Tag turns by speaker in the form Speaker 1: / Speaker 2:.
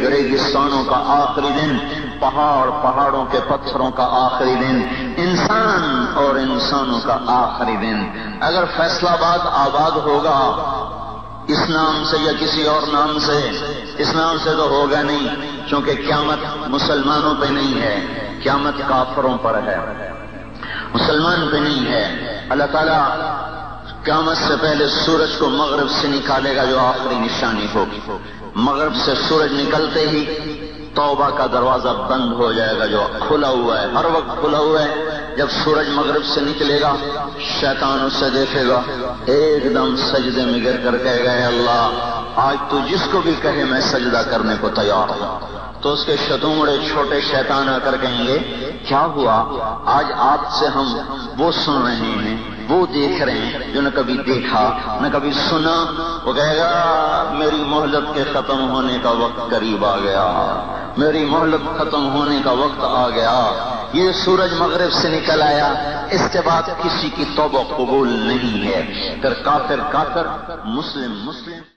Speaker 1: ریگستانوں کا آخری دن، پہاڑوں کے پتھروں کا آخری دن، انسان اور انسانوں کا آخری دن۔ اگر فیصل آباد آباد ہوگا اس نام سے یا کسی اور نام سے، اس نام سے تو ہوگا نہیں، کیونکہ قیامت مسلمانوں پہ نہیں ہے، قیامت کافروں پر ہے، مسلمان پہ نہیں ہے۔ اللہ تعالیٰ قیامت سے پہلے سورج کو مغرب سے نکالے گا، جو آخری نشانی ہوگی۔ مغرب سے سورج نکلتے ہی توبہ کا دروازہ بند ہو جائے گا، جو کھلا ہوا ہے، ہر وقت کھلا ہوا ہے۔ جب سورج مغرب سے نکلے گا، شیطان اسے دیکھے گا، ایک دم سجدے میں گر کر کہے گا، اے اللہ آج تو جس کو بھی کہے میں سجدہ کرنے کو تیار ہوں۔ تو اس کے شتومڑے چھوٹے شیطان آ کر کہیں گے، کیا ہوا؟ آج آپ سے ہم وہ سن رہے ہیں، وہ دیکھ رہے ہیں جو نہ کبھی دیکھا نہ کبھی سنا۔ وہ کہے گا میری مہلت کے ختم ہونے کا وقت قریب آ گیا، میری مہلت ختم ہونے کا وقت آ گیا۔ یہ سورج مغرب سے نکل آیا، اس کے بعد کسی کی توبہ قبول نہیں ہے، پھر کافر کافر، مسلم مسلم۔